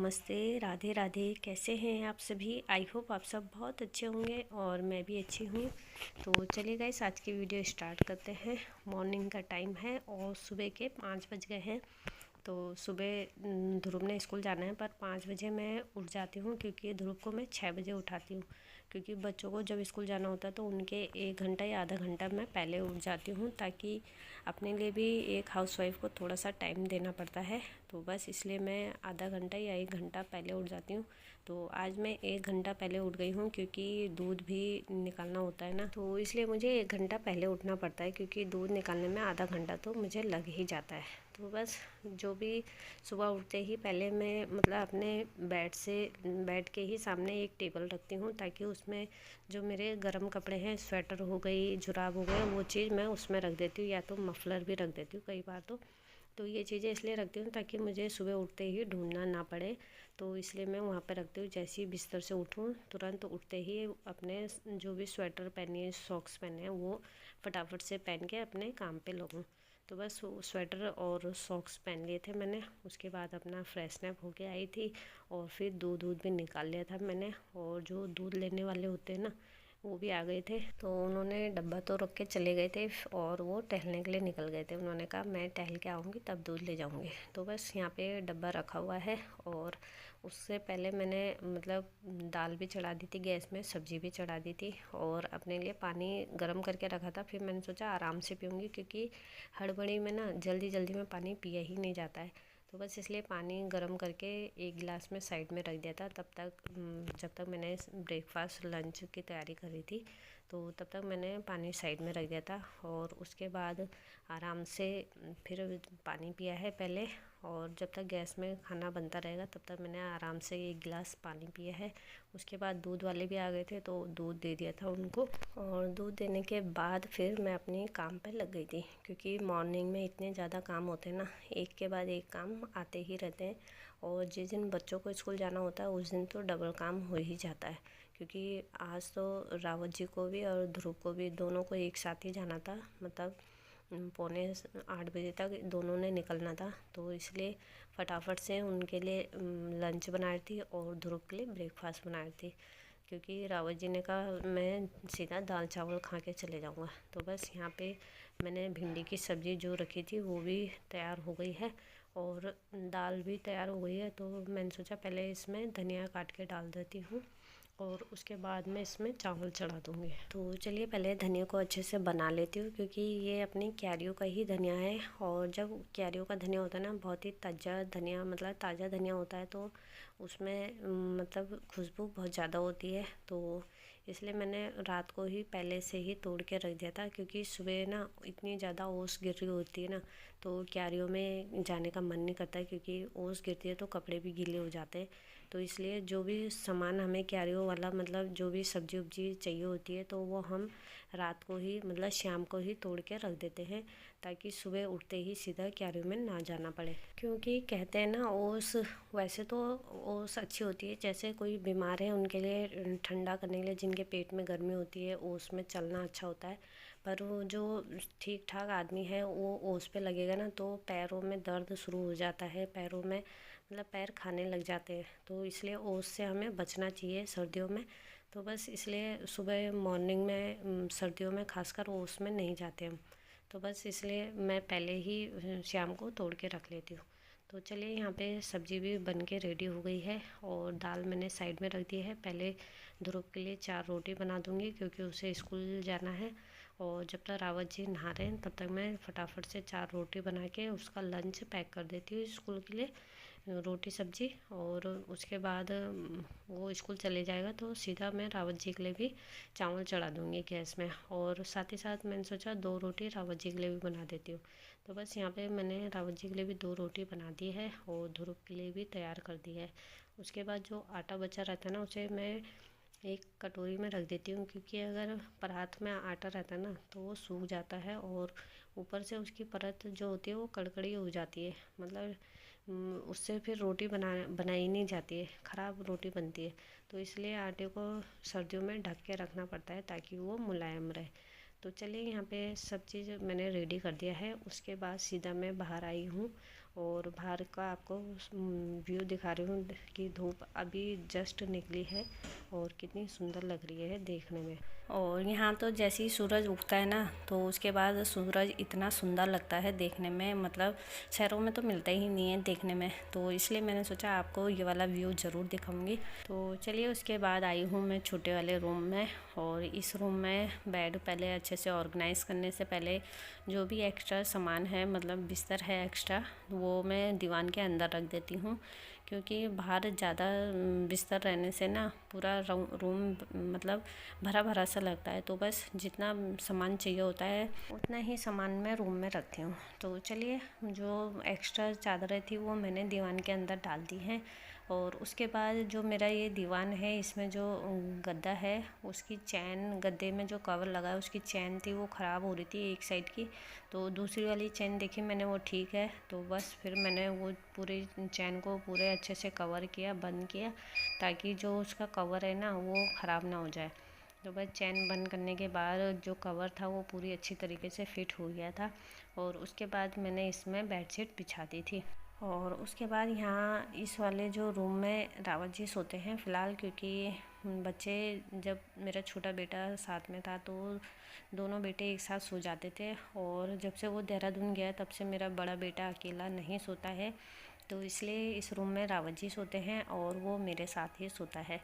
नमस्ते, राधे राधे। कैसे हैं आप सभी? आई होप आप सब बहुत अच्छे होंगे और मैं भी अच्छी हूँ। तो चलिए गाइस, आज की वीडियो स्टार्ट करते हैं। मॉर्निंग का टाइम है और सुबह के 5 बज गए हैं। तो सुबह ध्रुव ने स्कूल जाना है, पर 5 बजे मैं उठ जाती हूँ क्योंकि ध्रुव को मैं 6 बजे उठाती हूँ। क्योंकि बच्चों को जब स्कूल जाना होता है तो उनके 1 घंटा या आधा घंटा मैं पहले उठ जाती हूँ, ताकि अपने लिए भी एक हाउसवाइफ को थोड़ा सा टाइम देना पड़ता है। तो बस इसलिए मैं आधा घंटा या 1 घंटा पहले उठ जाती हूँ। तो आज मैं 1 घंटा पहले उठ गई हूँ क्योंकि दूध भी निकालना होता है ना, तो इसलिए मुझे 1 घंटा पहले उठना पड़ता है, क्योंकि दूध निकालने में आधा घंटा तो मुझे लग ही जाता है। तो बस जो भी सुबह उठते ही पहले मैं अपने बेड के ही सामने एक टेबल रखती हूँ, ताकि उसमें जो मेरे गर्म कपड़े हैं, स्वेटर हो गई, जुराब हो गए, वो चीज़ मैं उसमें रख देती हूँ, या तो मफलर भी रख देती हूँ कई बार। तो ये चीज़ें इसलिए रखती हूँ ताकि मुझे सुबह उठते ही ढूंढना ना पड़े। तो इसलिए मैं वहाँ पर रखती हूँ। जैसे ही बिस्तर से उठूँ तुरंत उठते ही अपने जो भी स्वेटर पहनी है, सॉक्स पहने हैं, वो फटाफट से पहन के अपने काम पे लगूँ। तो बस स्वेटर और सॉक्स पहन लिए थे मैंने। उसके बाद अपना फ्रेशनअप होके आई थी और फिर दूध भी निकाल लिया था मैंने। और जो दूध लेने वाले होते हैं ना, वो भी आ गए थे। तो उन्होंने डब्बा तो रख के चले गए थे और वो टहलने के लिए निकल गए थे। उन्होंने कहा मैं टहल के आऊँगी तब दूध ले जाऊँगी। तो बस यहाँ पे डब्बा रखा हुआ है। और उससे पहले मैंने दाल भी चढ़ा दी थी गैस में, सब्ज़ी भी चढ़ा दी थी और अपने लिए पानी गर्म करके रखा था। फिर मैंने सोचा आराम से पीऊँगी, क्योंकि हड़बड़ी में ना जल्दी जल्दी में पानी पिया ही नहीं जाता है। तो बस इसलिए पानी गर्म करके एक गिलास में साइड में रख दिया था। तब तक जब तक मैंने ब्रेकफास्ट लंच की तैयारी करी थी, तो तब तक मैंने पानी साइड में रख दिया था। और उसके बाद आराम से फिर पानी पिया है पहले। और जब तक गैस में खाना बनता रहेगा तब तक मैंने आराम से एक गिलास पानी पिया है। उसके बाद दूध वाले भी आ गए थे तो दूध दे दिया था उनको। और दूध देने के बाद फिर मैं अपने काम पे लग गई थी, क्योंकि मॉर्निंग में इतने ज़्यादा काम होते हैं ना, एक के बाद एक काम आते ही रहते हैं। और जिस दिन बच्चों को स्कूल जाना होता है उस दिन तो डबल काम हो ही जाता है, क्योंकि आज तो रावत जी को भी और ध्रुव को भी, दोनों को एक साथ ही जाना था। 7:45 तक दोनों ने निकलना था। तो इसलिए फटाफट से उनके लिए लंच बनाई थी और ध्रुव के लिए ब्रेकफास्ट बनाई थी, क्योंकि रावत जी ने कहा मैं सीधा दाल चावल खा के चले जाऊंगा। तो बस यहाँ पे मैंने भिंडी की सब्ज़ी जो रखी थी वो भी तैयार हो गई है और दाल भी तैयार हो गई है। तो मैंने सोचा पहले इसमें धनिया काट के डाल देती हूँ और उसके बाद में इसमें चावल चढ़ा दूँगी। तो चलिए पहले धनिया को अच्छे से बना लेती हूँ, क्योंकि ये अपनी क्यारियों का ही धनिया है। और जब क्यारियों का धनिया होता है ना, बहुत ही ताज़ा धनिया, ताज़ा धनिया होता है, तो उसमें खुशबू बहुत ज़्यादा होती है। तो इसलिए मैंने रात को ही पहले से ही तोड़ के रख दिया था, क्योंकि सुबह ना इतनी ज़्यादा ओस गिर रही होती है ना, तो क्यारियों में जाने का मन नहीं करता, क्योंकि ओस गिरती है तो कपड़े भी गीले हो जाते हैं। तो इसलिए जो भी सामान हमें क्यारियों वाला जो भी सब्जी उब्जी चाहिए होती है, तो वो हम रात को ही शाम को ही तोड़ के रख देते हैं, ताकि सुबह उठते ही सीधा क्यारियों में ना जाना पड़े। क्योंकि कहते हैं ना, ओस वैसे तो ओस अच्छी होती है, जैसे कोई बीमार है उनके लिए ठंडा करने के लिए, जिनके पेट में गर्मी होती है, ओस में चलना अच्छा होता है। पर वो जो ठीक ठाक आदमी है, वो ओस पे लगेगा ना तो पैरों में दर्द शुरू हो जाता है, पैरों में पैर खाने लग जाते हैं। तो इसलिए ओस से हमें बचना चाहिए सर्दियों में। तो बस इसलिए सुबह मॉर्निंग में सर्दियों में खासकर ओस में नहीं जाते हम। तो बस इसलिए मैं पहले ही शाम को तोड़ के रख लेती हूँ। तो चलिए यहाँ पे सब्ज़ी भी बन के रेडी हो गई है और दाल मैंने साइड में रख दी है। पहले ध्रुव के लिए 4 रोटी बना दूँगी, क्योंकि उसे स्कूल जाना है। और जब तक रावत जी नहा रहे हैं तब तक मैं फटाफट से 4 रोटी बना के उसका लंच पैक कर देती हूँ स्कूल के लिए, रोटी सब्जी। और उसके बाद वो स्कूल चले जाएगा तो सीधा मैं रावत जी के लिए भी चावल चढ़ा दूँगी गैस में। और साथ ही साथ मैंने सोचा 2 रोटी रावत जी के लिए भी बना देती हूँ। तो बस यहाँ पे मैंने रावत जी के लिए भी 2 रोटी बना दी है और ध्रुव के लिए भी तैयार कर दी है। उसके बाद जो आटा बचा रहता है ना, उसे मैं एक कटोरी में रख देती हूँ, क्योंकि अगर परात में आटा रहता है ना तो वो सूख जाता है और ऊपर से उसकी परत जो होती है वो कड़कड़ी हो जाती है। उससे फिर रोटी बनाई नहीं जाती है, ख़राब रोटी बनती है। तो इसलिए आटे को सर्दियों में ढक के रखना पड़ता है, ताकि वो मुलायम रहे। तो चलिए यहाँ पे सब चीज़ मैंने रेडी कर दिया है। उसके बाद सीधा मैं बाहर आई हूँ और बाहर का आपको व्यू दिखा रही हूँ कि धूप अभी जस्ट निकली है और कितनी सुंदर लग रही है देखने में। और यहाँ तो जैसे ही सूरज उगता है ना, तो उसके बाद सूरज इतना सुंदर लगता है देखने में, मतलब शहरों में तो मिलता ही नहीं है देखने में, तो इसलिए मैंने सोचा आपको ये वाला व्यू ज़रूर दिखाऊंगी। तो चलिए, उसके बाद आई हूँ मैं छोटे वाले रूम में। और इस रूम में बेड पहले अच्छे से ऑर्गेनाइज़ करने से पहले जो भी एक्स्ट्रा सामान है, मतलब बिस्तर है एक्स्ट्रा, वो मैं दीवान के अंदर रख देती हूँ, क्योंकि बाहर ज़्यादा बिस्तर रहने से ना पूरा रूम मतलब भरा भरा सा लगता है। तो बस जितना सामान चाहिए होता है उतना ही सामान मैं रूम में रखती हूँ। तो चलिए, जो एक्स्ट्रा चादरें थी वो मैंने दीवान के अंदर डाल दी हैं। और उसके बाद जो मेरा ये दीवान है, इसमें जो गद्दा है उसकी चैन, गद्दे में जो कवर लगा है उसकी चैन थी वो ख़राब हो रही थी एक साइड की, तो दूसरी वाली चैन देखी मैंने, वो ठीक है। तो बस फिर मैंने वो पूरी चैन को पूरे अच्छे से कवर किया, बंद किया, ताकि जो उसका कवर है ना वो ख़राब ना हो जाए। तो बस चैन बंद करने के बाद जो कवर था वो पूरी अच्छी तरीके से फिट हो गया था। और उसके बाद मैंने इसमें बेडशीट बिछा दी थी। और उसके बाद यहाँ इस वाले जो रूम में रावत जी सोते हैं फ़िलहाल, क्योंकि बच्चे, जब मेरा छोटा बेटा साथ में था तो दोनों बेटे एक साथ सो जाते थे, और जब से वो देहरादून गया तब से मेरा बड़ा बेटा अकेला नहीं सोता है, तो इसलिए इस रूम में रावत जी सोते हैं और वो मेरे साथ ही सोता है।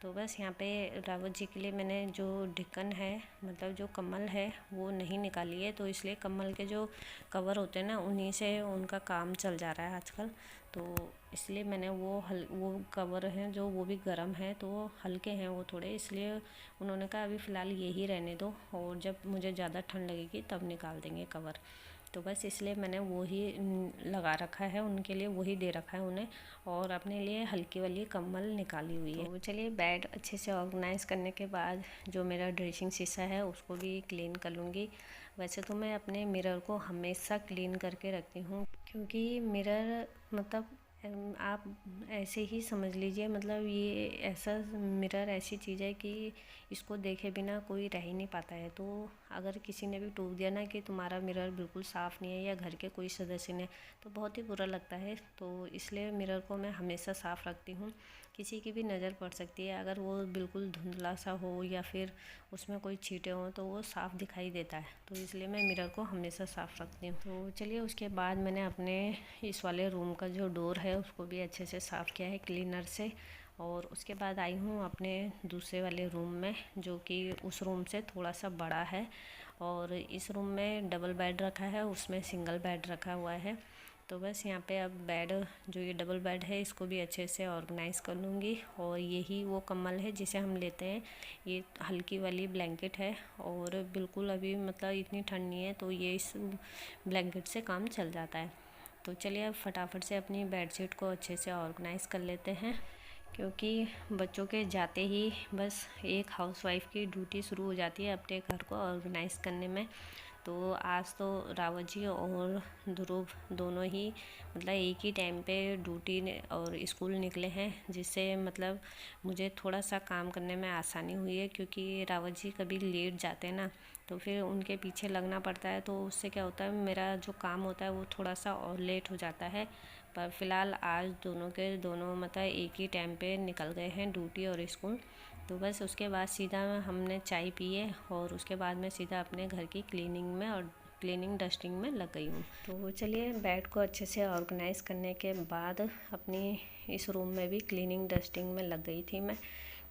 तो बस यहाँ पे रावत जी के लिए मैंने जो ढक्कन है, मतलब जो कम्बल है, वो नहीं निकाली है, तो इसलिए कम्बल के जो कवर होते हैं ना उन्हीं से उनका काम चल जा रहा है आजकल। तो इसलिए मैंने वो कवर हैं जो वो भी गर्म है, तो वो हल्के हैं वो थोड़े, इसलिए उन्होंने कहा अभी फ़िलहाल यही रहने दो, और जब मुझे ज़्यादा ठंड लगेगी तब निकाल देंगे कवर। तो बस इसलिए मैंने वो ही लगा रखा है उनके लिए, वही दे रखा है उन्हें, और अपने लिए हल्की वाली कम्बल निकाली हुई है। तो चलिए, बेड अच्छे से ऑर्गेनाइज़ करने के बाद जो मेरा ड्रेसिंग शीशा है उसको भी क्लीन कर लूँगी। वैसे तो मैं अपने मिरर को हमेशा क्लीन करके रखती हूँ, क्योंकि मिरर मतलब आप ऐसे ही समझ लीजिए, मतलब ये ऐसा मिरर ऐसी चीज़ है कि इसको देखे बिना कोई रह ही नहीं पाता है। तो अगर किसी ने भी टोक दिया ना कि तुम्हारा मिरर बिल्कुल साफ़ नहीं है, या घर के कोई सदस्य ने, तो बहुत ही बुरा लगता है। तो इसलिए मिरर को मैं हमेशा साफ़ रखती हूँ। किसी की भी नज़र पड़ सकती है, अगर वो बिल्कुल धुंधला सा हो या फिर उसमें कोई छींटे हों तो वो साफ़ दिखाई देता है, तो इसलिए मैं मिरर को हमेशा साफ़ रखती हूँ। तो चलिए, उसके बाद मैंने अपने इस वाले रूम का जो डोर है उसको भी अच्छे से साफ़ किया है क्लीनर से। और उसके बाद आई हूँ अपने दूसरे वाले रूम में, जो कि उस रूम से थोड़ा सा बड़ा है। और इस रूम में डबल बेड रखा है, उसमें सिंगल बेड रखा हुआ है। तो बस यहाँ पे अब बेड, जो ये डबल बेड है, इसको भी अच्छे से ऑर्गेनाइज़ कर लूँगी। और यही वो कम्बल है जिसे हम लेते हैं, ये हल्की वाली ब्लैंकेट है, और बिल्कुल अभी मतलब इतनी ठंड नहीं है, तो ये इस ब्लैंकेट से काम चल जाता है। तो चलिए, अब फटाफट से अपनी बेडशीट को अच्छे से ऑर्गेनाइज़ कर लेते हैं, क्योंकि बच्चों के जाते ही बस एक हाउसवाइफ़ की ड्यूटी शुरू हो जाती है अपने घर को ऑर्गेनाइज़ करने में। तो आज तो रावत जी और ध्रुव दोनों ही मतलब एक ही टाइम पे ड्यूटी और स्कूल निकले हैं, जिससे मतलब मुझे थोड़ा सा काम करने में आसानी हुई है, क्योंकि रावत जी कभी लेट जाते हैं ना, तो फिर उनके पीछे लगना पड़ता है, तो उससे क्या होता है, मेरा जो काम होता है वो थोड़ा सा और लेट हो जाता है। पर फ़िलहाल आज दोनों के दोनों मतलब एक ही टाइम पे निकल गए हैं ड्यूटी और स्कूल। तो बस उसके बाद सीधा हमने चाय पी है, और उसके बाद मैं सीधा अपने घर की क्लीनिंग में और क्लीनिंग डस्टिंग में लग गई हूँ। तो चलिए, बेड को अच्छे से ऑर्गेनाइज़ करने के बाद अपनी इस रूम में भी क्लीनिंग डस्टिंग में लग गई थी मैं,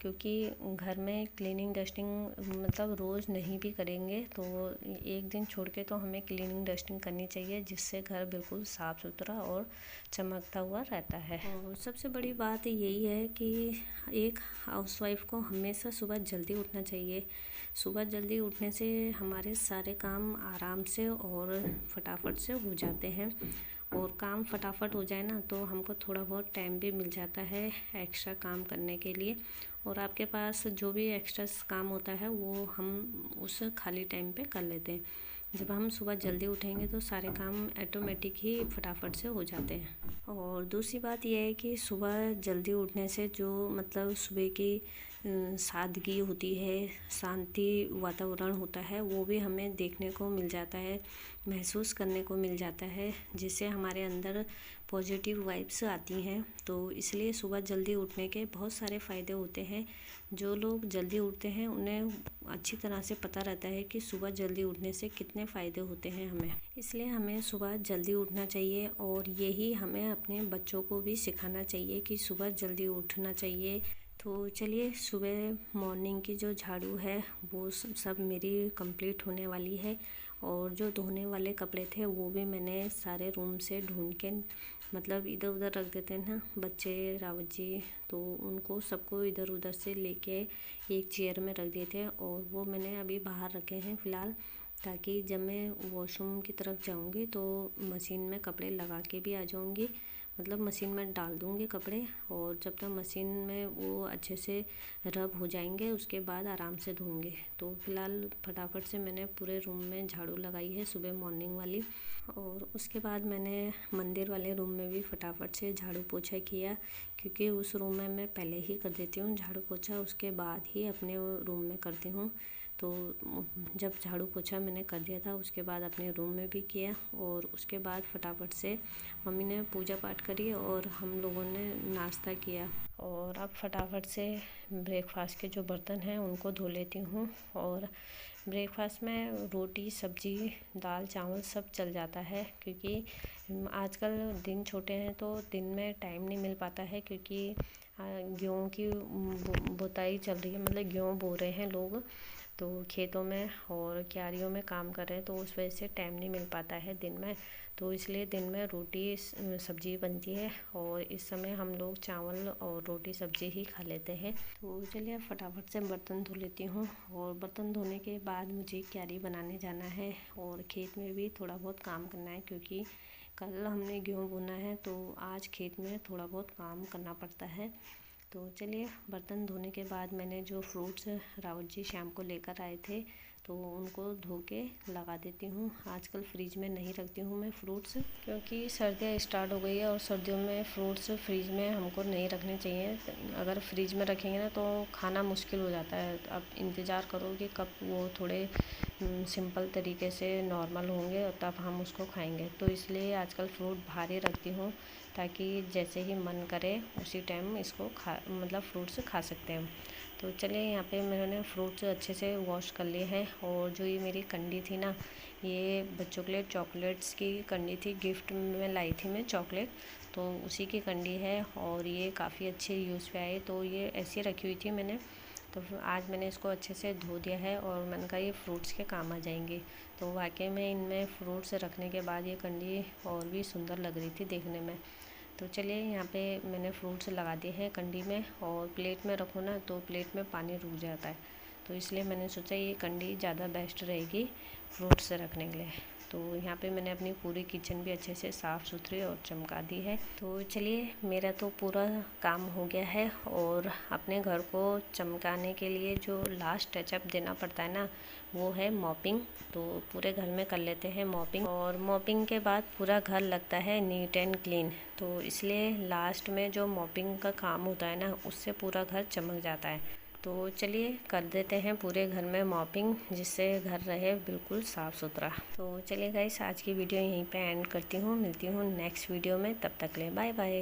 क्योंकि घर में क्लीनिंग डस्टिंग मतलब रोज़ नहीं भी करेंगे तो एक दिन छोड़ के तो हमें क्लीनिंग डस्टिंग करनी चाहिए, जिससे घर बिल्कुल साफ़ सुथरा और चमकता हुआ रहता है। और सबसे बड़ी बात यही है कि एक हाउसवाइफ़ को हमेशा सुबह जल्दी उठना चाहिए। सुबह जल्दी उठने से हमारे सारे काम आराम से और फटाफट से हो जाते हैं, और काम फटाफट हो जाए ना तो हमको थोड़ा बहुत टाइम भी मिल जाता है एक्स्ट्रा काम करने के लिए, और आपके पास जो भी एक्स्ट्रा काम होता है वो हम उस खाली टाइम पे कर लेते हैं। जब हम सुबह जल्दी उठेंगे तो सारे काम ऑटोमेटिक ही फटाफट से हो जाते हैं। और दूसरी बात यह है कि सुबह जल्दी उठने से जो मतलब सुबह की सादगी होती है, शांति वातावरण होता है, वो भी हमें देखने को मिल जाता है, महसूस करने को मिल जाता है, जिससे हमारे अंदर पॉजिटिव वाइब्स आती हैं। तो इसलिए सुबह जल्दी उठने के बहुत सारे फ़ायदे होते हैं। जो लोग जल्दी उठते हैं उन्हें अच्छी तरह से पता रहता है कि सुबह जल्दी उठने से कितने फ़ायदे होते हैं हमें। इसलिए हमें सुबह जल्दी उठना चाहिए और यही हमें अपने बच्चों को भी सिखाना चाहिए कि सुबह जल्दी उठना चाहिए। तो चलिए, सुबह मॉर्निंग की जो झाड़ू है वो सब मेरी कंप्लीट होने वाली है। और जो धोने वाले कपड़े थे वो भी मैंने सारे रूम से ढूंढ के, मतलब इधर उधर रख देते हैं ना बच्चे, रावत जी, तो उनको सबको इधर उधर से लेके एक चेयर में रख दिए थे और वो मैंने अभी बाहर रखे हैं फ़िलहाल, ताकि जब मैं वॉशरूम की तरफ जाऊंगी तो मशीन में कपड़े लगा के भी आ जाऊंगी, मतलब मशीन में डाल दूंगी कपड़े, और जब तक मशीन में वो अच्छे से रब हो जाएंगे उसके बाद आराम से धोंगे। तो फ़िलहाल फटाफट से मैंने पूरे रूम में झाड़ू लगाई है सुबह मॉर्निंग वाली, और उसके बाद मैंने मंदिर वाले रूम में भी फटाफट से झाड़ू पोछा किया, क्योंकि उस रूम में मैं पहले ही कर देती हूँ झाड़ू पोछा, उसके बाद ही अपने रूम में करती हूँ। तो जब झाड़ू पोछा मैंने कर दिया था उसके बाद अपने रूम में भी किया, और उसके बाद फटाफट से मम्मी ने पूजा पाठ करी और हम लोगों ने नाश्ता किया। और अब फटाफट से ब्रेकफास्ट के जो बर्तन हैं उनको धो लेती हूँ। और ब्रेकफास्ट में रोटी, सब्जी, दाल, चावल सब चल जाता है, क्योंकि आजकल दिन छोटे हैं तो दिन में टाइम नहीं मिल पाता है, क्योंकि गेहूँ की बुताई चल रही है, मतलब गेहूँ बो रहे हैं लोग तो खेतों में और क्यारियों में काम कर रहे हैं, तो उस वजह से टाइम नहीं मिल पाता है दिन में। तो इसलिए दिन में रोटी सब्जी बनती है, और इस समय हम लोग चावल और रोटी सब्जी ही खा लेते हैं। तो चलिए फटाफट से बर्तन धो लेती हूँ, और बर्तन धोने के बाद मुझे क्यारी बनाने जाना है और खेत में भी थोड़ा बहुत काम करना है, क्योंकि कल हमने गेहूँ बोना है तो आज खेत में थोड़ा बहुत काम करना पड़ता है। तो चलिए, बर्तन धोने के बाद मैंने जो फ्रूट्स रावत जी शाम को लेकर आए थे तो उनको धो के लगा देती हूँ। आजकल फ्रिज में नहीं रखती हूँ मैं फ्रूट्स, क्योंकि सर्दियाँ स्टार्ट हो गई है और सर्दियों में फ्रूट्स फ्रिज में हमको नहीं रखने चाहिए। अगर फ्रिज में रखेंगे ना तो खाना मुश्किल हो जाता है। अब इंतज़ार करो कि कब वो थोड़े सिंपल तरीके से नॉर्मल होंगे और तब हम उसको खाएंगे। तो इसलिए आजकल फ्रूट बाहर ही रखती हूँ, ताकि जैसे ही मन करे उसी टाइम इसको मतलब फ्रूट्स खा सकते हैं। तो चलिए, यहाँ पे मैंने फ्रूट्स अच्छे से वॉश कर लिए हैं। और जो ये मेरी कंडी थी ना, ये बच्चों के लिए चॉकलेट्स की कंडी थी, गिफ्ट में लाई थी मैं चॉकलेट, तो उसी की कंडी है और ये काफ़ी अच्छे यूज़ पे आई। तो ये ऐसी रखी हुई थी मैंने, तो आज मैंने इसको अच्छे से धो दिया है और मैंने कहा ये फ्रूट्स के काम आ जाएंगे। तो वाकई में इनमें फ्रूट्स रखने के बाद ये कंडी और भी सुंदर लग रही थी देखने में। तो चलिए, यहाँ पे मैंने फ्रूट्स लगा दिए हैं कंडी में, और प्लेट में रखो ना तो प्लेट में पानी रुक जाता है, तो इसलिए मैंने सोचा ये कंडी ज़्यादा बेस्ट रहेगी फ्रूट्स रखने के लिए। तो यहाँ पे मैंने अपनी पूरी किचन भी अच्छे से साफ़ सुथरी और चमका दी है। तो चलिए, मेरा तो पूरा काम हो गया है, और अपने घर को चमकाने के लिए जो लास्ट टचअप देना पड़ता है ना, वो है मॉपिंग। तो पूरे घर में कर लेते हैं मॉपिंग, और मॉपिंग के बाद पूरा घर लगता है नीट एंड क्लीन। तो इसलिए लास्ट में जो मॉपिंग का काम होता है ना, उससे पूरा घर चमक जाता है। तो चलिए, कर देते हैं पूरे घर में मॉपिंग, जिससे घर रहे बिल्कुल साफ़ सुथरा। तो चलिए गाइस, आज की वीडियो यहीं पे एंड करती हूँ। मिलती हूँ नेक्स्ट वीडियो में, तब तक ले बाय बाय।